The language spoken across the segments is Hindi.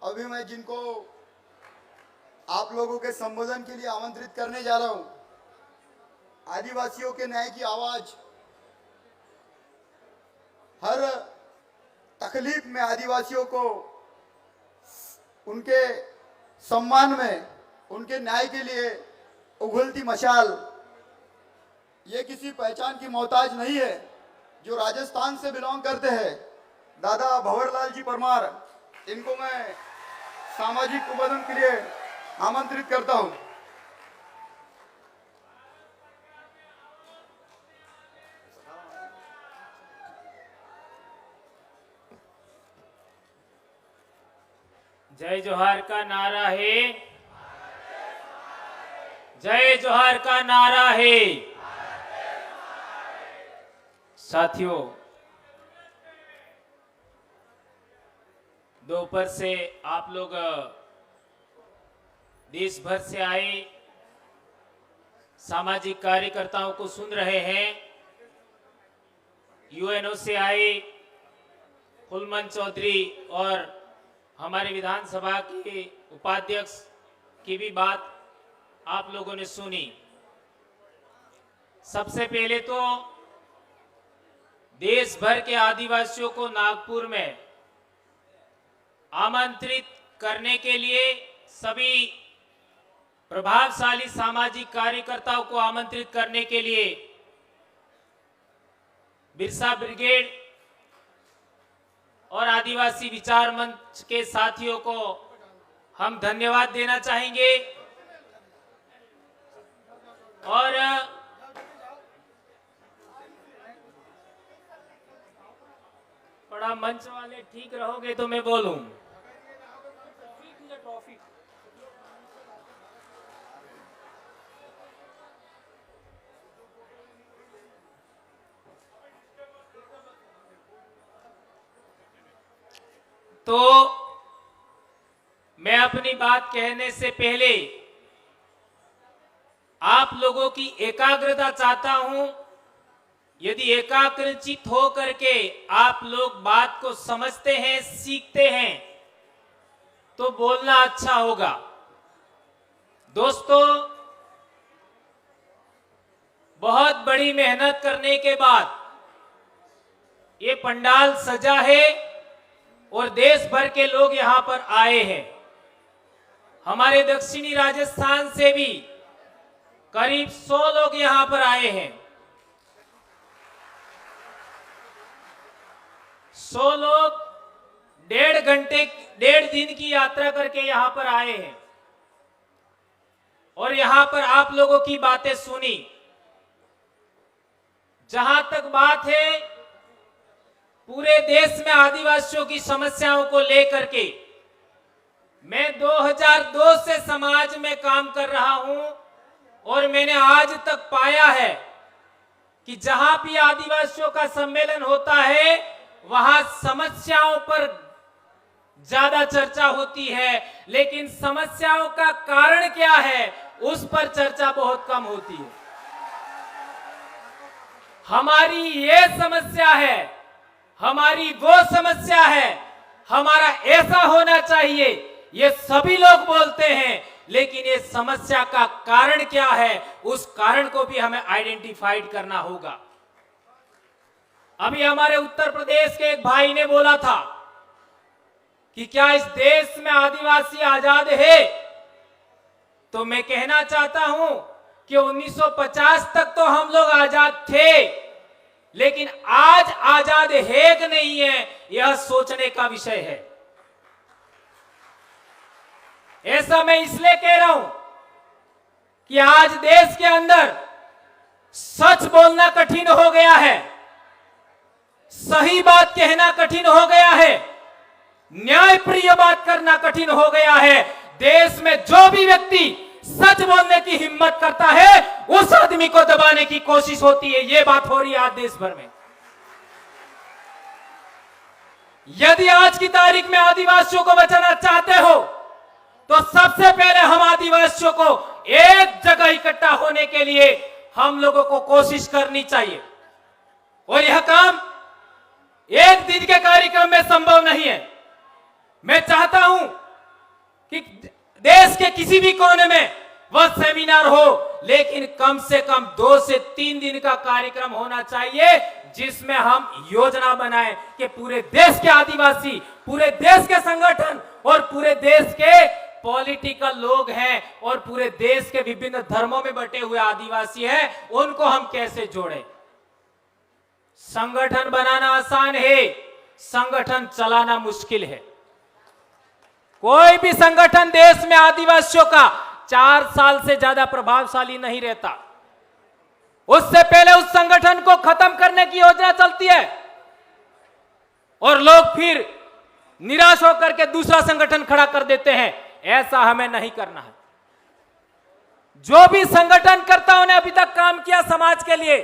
अभी मैं जिनको आप लोगों के संबोधन के लिए आमंत्रित करने जा रहा हूं, आदिवासियों के न्याय की आवाज, हर तकलीफ में आदिवासियों को उनके सम्मान में, उनके न्याय के लिए उगलती मशाल, ये किसी पहचान की मोहताज नहीं है। जो राजस्थान से बिलोंग करते हैं, दादा भंवरलाल जी परमार, इनको मैं सामाजिक उद्बोधन के लिए आमंत्रित करता हूं। जय जोहार का नारा है, जय जोहार का नारा है। साथियों, दोपहर से आप लोग देश भर से आए सामाजिक कार्यकर्ताओं को सुन रहे हैं। यूएनओ से आए फुलमन चौधरी और हमारे विधानसभा के उपाध्यक्ष की भी बात आप लोगों ने सुनी। सबसे पहले तो देश भर के आदिवासियों को नागपुर में आमंत्रित करने के लिए, सभी प्रभावशाली सामाजिक कार्यकर्ताओं को आमंत्रित करने के लिए बिरसा ब्रिगेड और आदिवासी विचार मंच के साथियों को हम धन्यवाद देना चाहेंगे। और थोड़ा मंच वाले ठीक रहोगे तो मैं बोलूं। तो मैं अपनी बात कहने से पहले आप लोगों की एकाग्रता चाहता हूं। यदि एकाग्रचित हो करके आप लोग बात को समझते हैं, सीखते हैं, तो बोलना अच्छा होगा। दोस्तों, बहुत बड़ी मेहनत करने के बाद ये पंडाल सजा है और देश भर के लोग यहां पर आए हैं। हमारे दक्षिणी राजस्थान से भी करीब 100 लोग यहां पर आए हैं। 100 लोग 1.5 दिन की यात्रा करके यहां पर आए हैं और यहां पर आप लोगों की बातें सुनी। जहां तक बात है पूरे देश में आदिवासियों की समस्याओं को लेकर के, मैं 2002 से समाज में काम कर रहा हूं और मैंने आज तक पाया है कि जहां भी आदिवासियों का सम्मेलन होता है वहां समस्याओं पर ज्यादा चर्चा होती है, लेकिन समस्याओं का कारण क्या है उस पर चर्चा बहुत कम होती है। हमारी ये समस्या है, हमारी वो समस्या है, हमारा ऐसा होना चाहिए, ये सभी लोग बोलते हैं, लेकिन ये समस्या का कारण क्या है उस कारण को भी हमें आइडेंटिफाइड करना होगा। अभी हमारे उत्तर प्रदेश के एक भाई ने बोला था कि क्या इस देश में आदिवासी आजाद है, तो मैं कहना चाहता हूं कि 1950 तक तो हम लोग आजाद थे, लेकिन आज आजाद है कि नहीं है यह सोचने का विषय है। ऐसा मैं इसलिए कह रहा हूं कि आज देश के अंदर सच बोलना कठिन हो गया है, सही बात कहना कठिन हो गया है, न्यायप्रिय बात करना कठिन हो गया है। देश में जो भी व्यक्ति सच बोलने की हिम्मत करता है उस आदमी को दबाने की कोशिश होती है। यह बात हो रही है आज देश भर में। यदि आज की तारीख में आदिवासियों को बचाना चाहते हो तो सबसे पहले हम आदिवासियों को एक जगह इकट्ठा होने के लिए हम लोगों को कोशिश करनी चाहिए। और यह काम एक दिन के कार्यक्रम में संभव नहीं है। मैं चाहता हूं कि देश के किसी भी कोने में वह सेमिनार हो, लेकिन कम से कम 2 से 3 दिन का कार्यक्रम होना चाहिए, जिसमें हम योजना बनाएं कि पूरे देश के आदिवासी, पूरे देश के संगठन और पूरे देश के पॉलिटिकल लोग हैं और पूरे देश के विभिन्न धर्मों में बटे हुए आदिवासी हैं, उनको हम कैसे जोड़ें। संगठन बनाना आसान है, संगठन चलाना मुश्किल है। कोई भी संगठन देश में आदिवासियों का 4 साल से ज्यादा प्रभावशाली नहीं रहता। उससे पहले उस संगठन को खत्म करने की योजना चलती है और लोग फिर निराश होकर के दूसरा संगठन खड़ा कर देते हैं। ऐसा हमें नहीं करना है। जो भी संगठनकर्ताओं ने अभी तक काम किया समाज के लिए,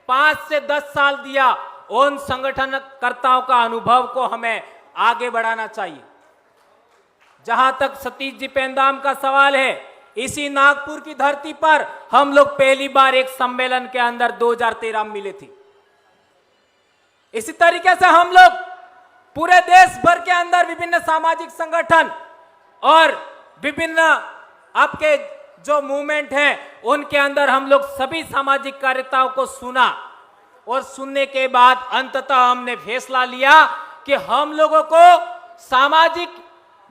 5 से 10 साल दिया, उन संगठनकर्ताओं का अनुभव को हमें आगे बढ़ाना चाहिए। जहां तक सतीश जी पेंदाम का सवाल है, इसी नागपुर की धरती पर हम लोग पहली बार एक सम्मेलन के अंदर 2013 में मिले थे। इसी तरीके से हम लोग पूरे देश भर के अंदर विभिन्न सामाजिक संगठन और विभिन्न आपके जो मूवमेंट हैं, उनके अंदर हम लोग सभी सामाजिक कार्यकर्ताओं को सुना और सुनने के बाद अंततः हमने फैसला लिया कि हम लोगों को सामाजिक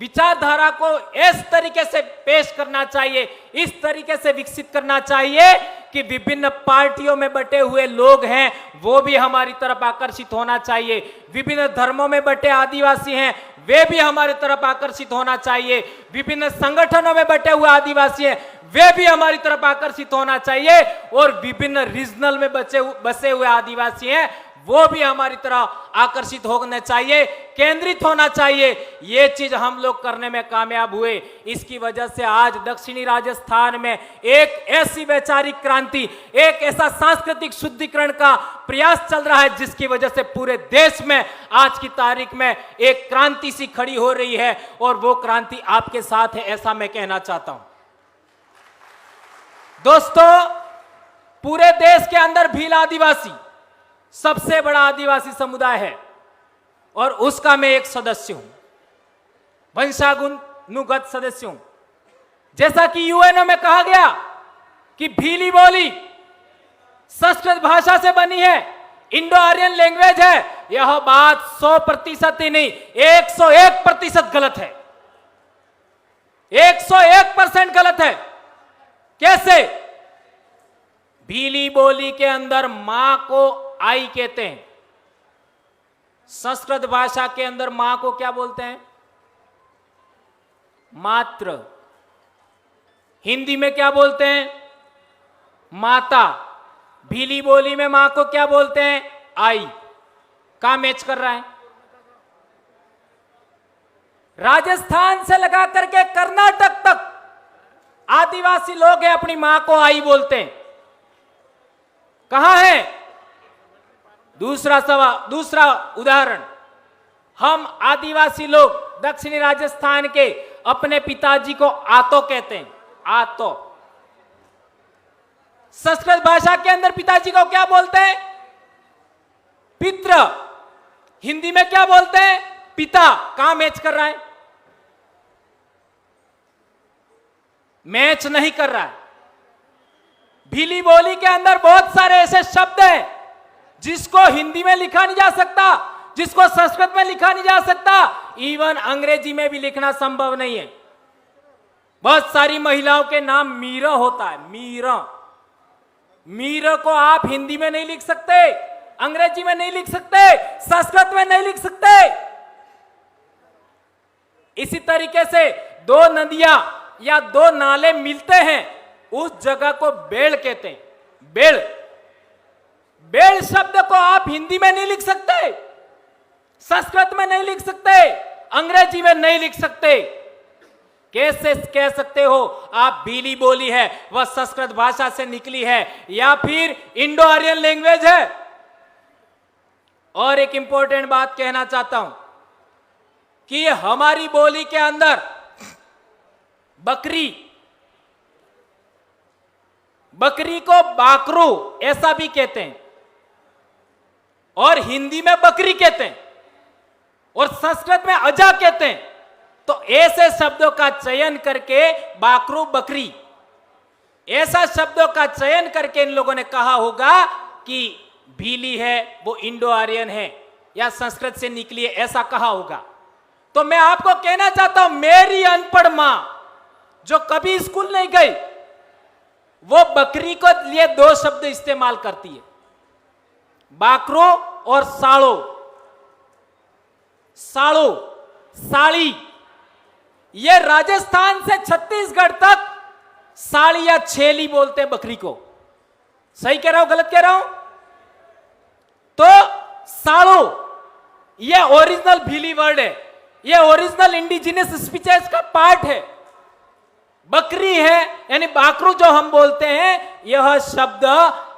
विचारधारा को इस तरीके से पेश करना चाहिए, इस तरीके से विकसित करना चाहिए कि विभिन्न पार्टियों में बटे हुए लोग हैं वो भी हमारी तरफ आकर्षित होना चाहिए, विभिन्न धर्मों में बटे आदिवासी हैं वे भी हमारी तरफ आकर्षित होना चाहिए, विभिन्न संगठनों में बटे हुए आदिवासी हैं वे भी हमारी तरफ आकर्षित होना चाहिए, और विभिन्न रीजनल में बसे हुए आदिवासी हैं वो भी हमारी तरह आकर्षित होना चाहिए, केंद्रित होना चाहिए। ये चीज हम लोग करने में कामयाब हुए। इसकी वजह से आज दक्षिणी राजस्थान में एक ऐसी वैचारिक क्रांति, एक ऐसा सांस्कृतिक शुद्धिकरण का प्रयास चल रहा है, जिसकी वजह से पूरे देश में आज की तारीख में एक क्रांति सी खड़ी हो रही है, और वो क्रांति आपके साथ है, ऐसा मैं कहना चाहता हूं। दोस्तों, पूरे देश के अंदर भील आदिवासी सबसे बड़ा आदिवासी समुदाय है और उसका मैं एक सदस्य हूं, वंशानुगत सदस्य हूं। जैसा कि यूएनओ में कहा गया कि भीली बोली संस्कृत भाषा से बनी है, इंडो आर्यन लैंग्वेज है, यह बात 100% ही नहीं 101% गलत है, 101% गलत है। कैसे? भीली बोली के अंदर मां को आई कहते हैं, संस्कृत भाषा के अंदर मां को क्या बोलते हैं? मात्र। हिंदी में क्या बोलते हैं? माता। भीली बोली में मां को क्या बोलते हैं? आई। कहां मैच कर रहा है? राजस्थान से लगा करके कर्नाटक तक आदिवासी लोग हैं अपनी मां को आई बोलते हैं। कहां है? दूसरा उदाहरण, हम आदिवासी लोग दक्षिणी राजस्थान के अपने पिताजी को आतो कहते हैं, आतो। संस्कृत भाषा के अंदर पिताजी को क्या बोलते हैं? पित्र। हिंदी में क्या बोलते हैं? पिता। कहां मैच कर रहा है? मैच नहीं कर रहा है। भीली बोली के अंदर बहुत सारे ऐसे शब्द हैं जिसको हिंदी में लिखा नहीं जा सकता, जिसको संस्कृत में लिखा नहीं जा सकता, इवन अंग्रेजी में भी लिखना संभव नहीं है। बहुत सारी महिलाओं के नाम मीरा होता है, मीरा। मीरा को आप हिंदी में नहीं लिख सकते, अंग्रेजी में नहीं लिख सकते, संस्कृत में नहीं लिख सकते। इसी तरीके से 2 नदियां या 2 नाले मिलते हैं, उस जगह को बेड़ कहते हैं, बेड़। बेड़ शब्द को आप हिंदी में नहीं लिख सकते, संस्कृत में नहीं लिख सकते, अंग्रेजी में नहीं लिख सकते। कैसे कह सकते हो आप भीली बोली है, वह संस्कृत भाषा से निकली है या फिर इंडो आर्यन लैंग्वेज है? और एक इंपॉर्टेंट बात कहना चाहता हूं कि हमारी बोली के अंदर बकरी को बाकरू ऐसा भी कहते हैं, और हिंदी में बकरी कहते हैं, और संस्कृत में अजा कहते हैं। तो ऐसे शब्दों का चयन करके बाकरू बकरी, ऐसा शब्दों का चयन करके इन लोगों ने कहा होगा कि भीली है वो इंडो आर्यन है या संस्कृत से निकली है, ऐसा कहा होगा। तो मैं आपको कहना चाहता हूं, मेरी अनपढ़ मां जो कभी स्कूल नहीं गई, वो बकरी को लिए दो शब्द इस्तेमाल करती है, बाकरो और साड़ो। साड़ो, साड़ी, ये राजस्थान से छत्तीसगढ़ तक साड़ी या छेली बोलते हैं बकरी को। सही कह रहा हूं, गलत कह रहा हूं? तो साड़ो ये ओरिजिनल भीली वर्ड है, ये ओरिजिनल इंडिजिनस स्पीचेस का पार्ट है। बकरी है यानी बाकरू जो हम बोलते हैं, यह शब्द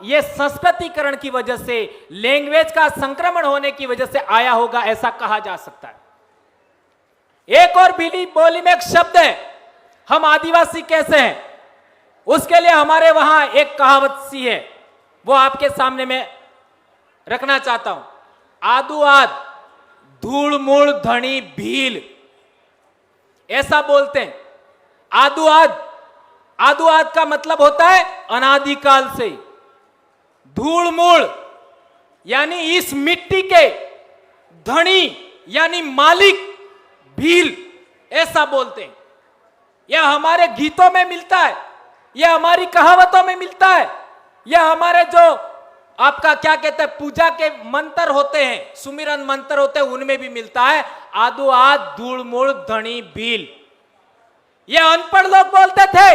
ये संस्कृतिकरण की वजह से, लैंग्वेज का संक्रमण होने की वजह से आया होगा, ऐसा कहा जा सकता है। एक और भीली बोली में एक शब्द है, हम आदिवासी कैसे हैं, उसके लिए हमारे वहां एक कहावत सी है, वो आपके सामने मैं रखना चाहता हूं। आदू आद धूल मूल धनी भील, ऐसा बोलते हैं। आदू आद का मतलब होता है अनादिकाल से। धूल मूल यानी इस मिट्टी के धनी यानी मालिक भील, ऐसा बोलते हैं। यह हमारे गीतों में मिलता है, यह हमारी कहावतों में मिलता है, यह हमारे जो आपका क्या कहते हैं पूजा के मंत्र होते हैं, सुमिरन मंत्र होते हैं, उनमें भी मिलता है। आदू आद धूल मूल धनी भील, ये अनपढ़ लोग बोलते थे।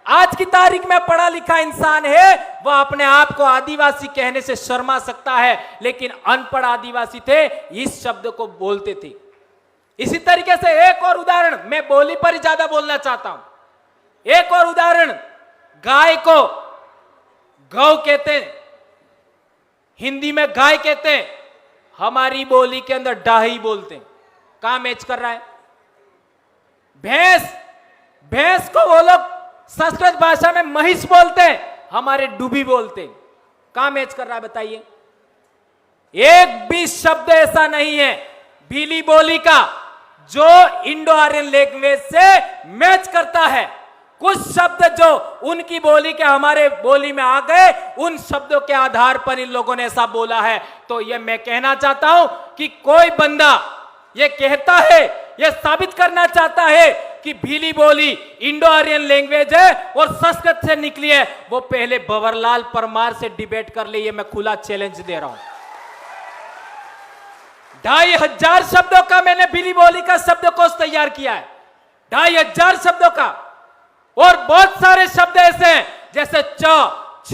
आज की तारीख में पढ़ा लिखा इंसान है, वह अपने आप को आदिवासी कहने से शर्मा सकता है, लेकिन अनपढ़ आदिवासी थे, इस शब्द को बोलते थे। इसी तरीके से एक और उदाहरण, मैं बोली पर ही ज्यादा बोलना चाहता हूं। एक और उदाहरण, गाय को गौ कहते हैं, हिंदी में गाय कहते हैं, हमारी बोली के अंदर डाही बोलते हैं। कहां मैच कर रहा है? भैंस को वो लोग संस्कृत भाषा में महिष बोलते हैं, हमारे डूबी बोलते हैं। कहां मैच कर रहा है बताइए? एक भी शब्द ऐसा नहीं है भीली बोली का जो इंडो आर्यन लैंग्वेज से मैच करता है। कुछ शब्द जो उनकी बोली के हमारे बोली में आ गए, उन शब्दों के आधार पर इन लोगों ने ऐसा बोला है। तो ये मैं कहना चाहता हूं कि कोई बंदा ये कहता है, ये साबित करना चाहता है कि भीली बोली इंडो आर्यन लैंग्वेज है और संस्कृत से निकली है, वो पहले भंवरलाल परमार से डिबेट कर ले, ये मैं खुला चैलेंज दे रहा हूं। 2500 शब्दों का मैंने भीली बोली का शब्दकोश तैयार किया है, 2500 शब्दों का। और बहुत सारे शब्द ऐसे हैं जैसे च, छ,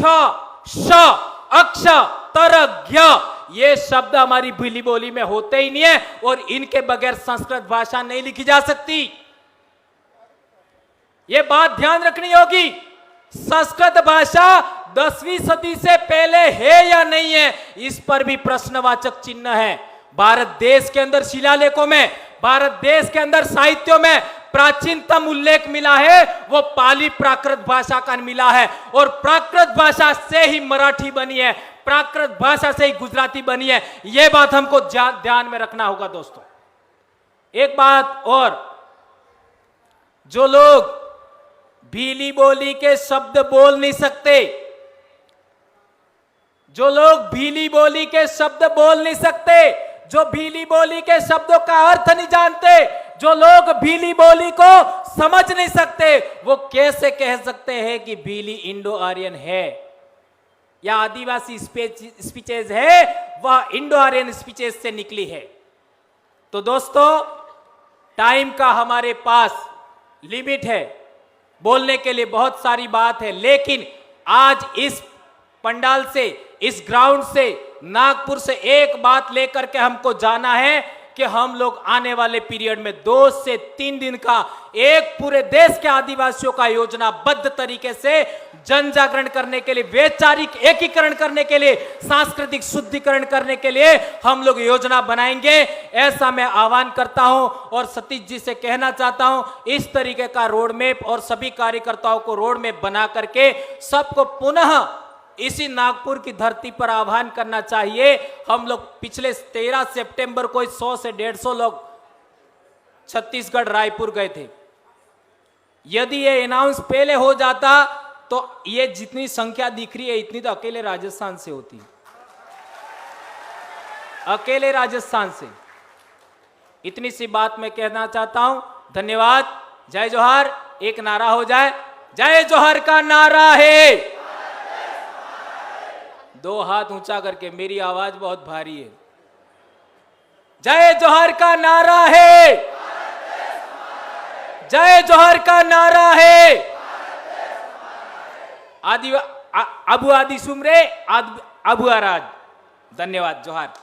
श, अक्ष, तर, ज्ञ, ये शब्द हमारी भीली बोली में होते ही नहीं है और इनके बगैर संस्कृत भाषा नहीं लिखी जा सकती। ये बात ध्यान रखनी होगी। संस्कृत भाषा 10वीं सदी से पहले है या नहीं है, इस पर भी प्रश्नवाचक चिन्ह है। भारत देश के अंदर शिलालेखों में, भारत देश के अंदर साहित्यों में प्राचीनतम उल्लेख मिला है, वो पाली प्राकृत भाषा का मिला है। और प्राकृत भाषा से ही मराठी बनी है, प्राकृत भाषा से ही गुजराती बनी है। यह बात हमको ध्यान में रखना होगा दोस्तों। एक बात और, जो लोग भीली बोली के शब्द बोल नहीं सकते, जो लोग भीली बोली के शब्द बोल नहीं सकते, जो भीली बोली के शब्दों का अर्थ नहीं जानते, जो लोग भीली बोली को समझ नहीं सकते, वो कैसे कह सकते हैं कि भीली इंडो आर्यन है या आदिवासी स्पीचेज है, वह इंडो आर्यन स्पीचेज से निकली है। तो दोस्तों, टाइम का हमारे पास लिमिट है, बोलने के लिए बहुत सारी बात है, लेकिन आज इस पंडाल से, इस ग्राउंड से, नागपुर से एक बात लेकर के हमको जाना है कि हम लोग आने वाले पीरियड में 2 से 3 दिन का एक पूरे देश के आदिवासियों का योजनाबद्ध तरीके से जन जागरण करने के लिए, वैचारिक एकीकरण करने के लिए, सांस्कृतिक शुद्धिकरण करने के लिए हम लोग योजना बनाएंगे। ऐसा मैं आह्वान करता हूं और सतीश जी से कहना चाहता हूं, इस तरीके का रोड मैप और सभी कार्यकर्ताओं को रोड मैप बना करके सबको पुनः इसी नागपुर की धरती पर आह्वान करना चाहिए। हम लोग पिछले 13 सितंबर को 100 से 150 लोग छत्तीसगढ़ रायपुर गए थे। यदि ये अनाउंस पहले हो जाता तो ये जितनी संख्या दिख रही है इतनी तो अकेले राजस्थान से होती, अकेले राजस्थान से। इतनी सी बात मैं कहना चाहता हूं। धन्यवाद। जय जोहार। एक नारा हो जाए, जय जोहार का नारा है। दो हाथ ऊंचा करके, मेरी आवाज बहुत भारी है। जय जोहार का नारा है, जय जोहार का नारा है। आदि अबू आदि सुमरे अबू आराज। धन्यवाद। जोहार।